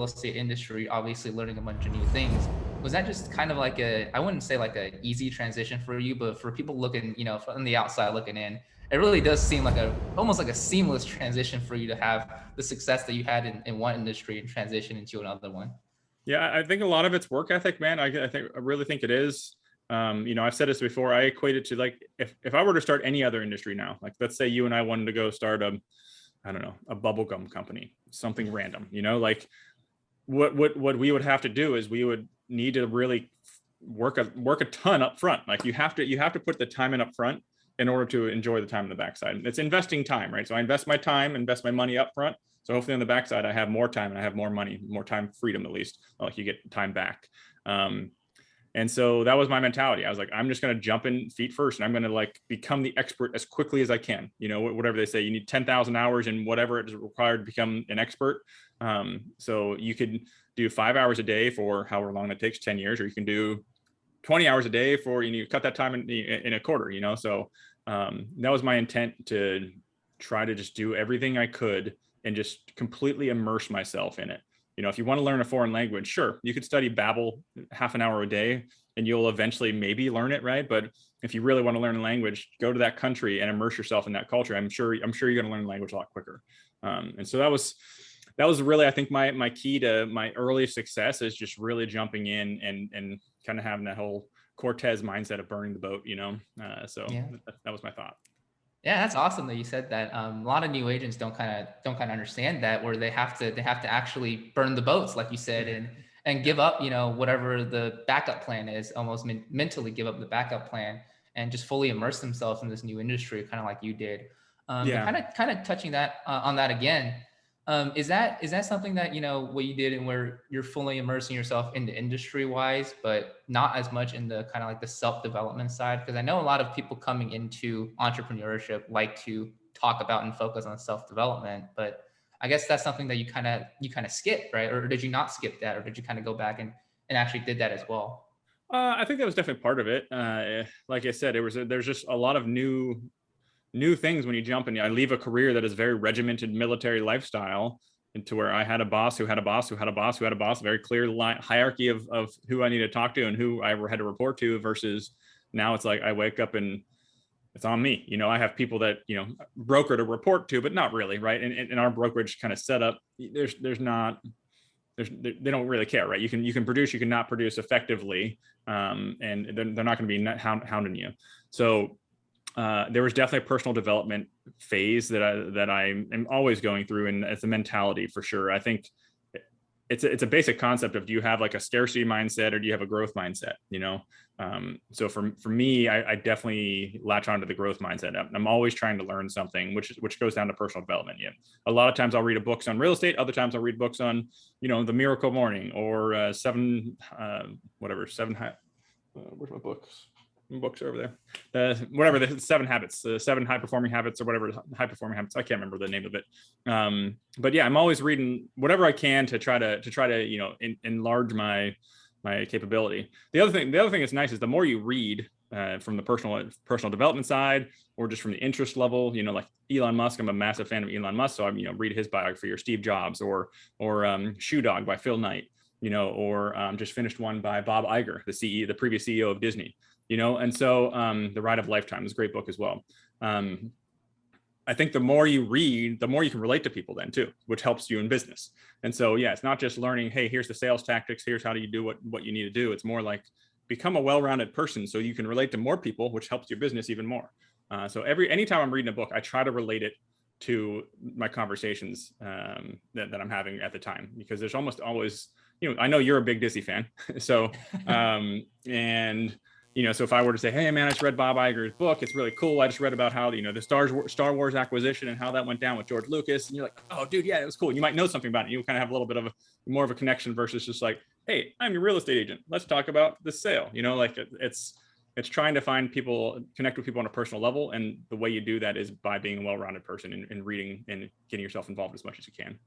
real estate industry, obviously learning a bunch of new things. Was that just kind of like I wouldn't say like a easy transition for you, but for people looking, from the outside looking in, it really does seem like almost like a seamless transition for you to have the success that you had in one industry and transition into another one. Yeah, I think a lot of it's work ethic, man. I really think it is. I've said this before. I equate it to like if I were to start any other industry now, like let's say you and I wanted to go start I don't know, a bubblegum company, something random, like what we would have to do is we would need to really work a ton up front. Like you have to put the time in up front in order to enjoy the time on the backside. It's investing time, right? So I invest my time, invest my money up front. So hopefully on the backside, I have more time and I have more money, more time freedom, at least. Like you get time back. And so that was my mentality. I was like, I'm just going to jump in feet first and I'm going to like become the expert as quickly as I can. Whatever they say, you need 10,000 hours in whatever it is required to become an expert. So you could do 5 hours a day for however long it takes, 10 years, or you can do 20 hours a day for, cut that time in a quarter, So that was my intent, to try to just do everything I could and just completely immerse myself in it. If you want to learn a foreign language, sure, you could study Babbel half an hour a day and you'll eventually maybe learn it, right? But if you really want to learn a language, go to that country and immerse yourself in that culture. I'm sure you're going to learn the language a lot quicker. And so that was really, I think, my key to my early success is just really jumping in and kind of having that whole Cortez mindset of burning the boat, So yeah. That was my thought. Yeah, that's awesome that you said that. A lot of new agents don't kind of understand that, where they have to actually burn the boats, like you said, and give up, whatever the backup plan is, almost mentally give up the backup plan and just fully immerse themselves in this new industry, kind of like you did. Kind of touching that on that again. Is that something that, what you did and where you're fully immersing yourself into industry wise, but not as much in the kind of like the self-development side? Because I know a lot of people coming into entrepreneurship like to talk about and focus on self-development, but I guess that's something that you kind of skipped, right? Or did you not skip that? Or did you kind of go back and actually did that as well? I think that was definitely part of it. Like I said, there's just a lot of new things when you jump in. I leave a career that is very regimented military lifestyle into where I had a boss who had a boss who had a boss who had a boss, very clear hierarchy of who I need to talk to and who I had to report to, versus now it's like I wake up and it's on me. I have people that, broker to report to, but not really, right? And our brokerage kind of setup, they don't really care, right? You can produce, you can not produce effectively, and they're not going to be hounding you. So there was definitely a personal development phase that I am always going through, and it's a mentality for sure. I think it's a basic concept of, do you have like a scarcity mindset or do you have a growth mindset? So for me, I definitely latch onto the growth mindset. I'm always trying to learn something, which goes down to personal development. Yeah, a lot of times I'll read books on real estate. Other times I'll read books on the Miracle Morning or seven. Where's my books over there, whatever, the 7 habits, the 7 high performing habits, or whatever, high performing habits. I can't remember the name of it. But yeah, I'm always reading whatever I can to try to enlarge my capability. The other thing that's nice is the more you read from the personal development side, or just from the interest level, like Elon Musk. I'm a massive fan of Elon Musk, so I read his biography, or Steve Jobs, or Shoe Dog by Phil Knight, or just finished one by Bob Iger, the previous CEO of Disney. And so The Ride of a Lifetime is a great book as well. I think the more you read, the more you can relate to people then too, which helps you in business. And so, yeah, it's not just learning, hey, here's the sales tactics, here's how do you do what you need to do. It's more like become a well-rounded person so you can relate to more people, which helps your business even more. So anytime I'm reading a book, I try to relate it to my conversations that I'm having at the time, because there's almost always, I know you're a big Disney fan. So, so if I were to say, hey, man, I just read Bob Iger's book, it's really cool. I just read about how, the Star Wars acquisition and how that went down with George Lucas. And you're like, oh, dude, yeah, it was cool. You might know something about it. You kind of have a little bit of more of a connection versus just like, hey, I'm your real estate agent. Let's talk about the sale. Like it's trying to find people, connect with people on a personal level. And the way you do that is by being a well-rounded person and reading and getting yourself involved as much as you can.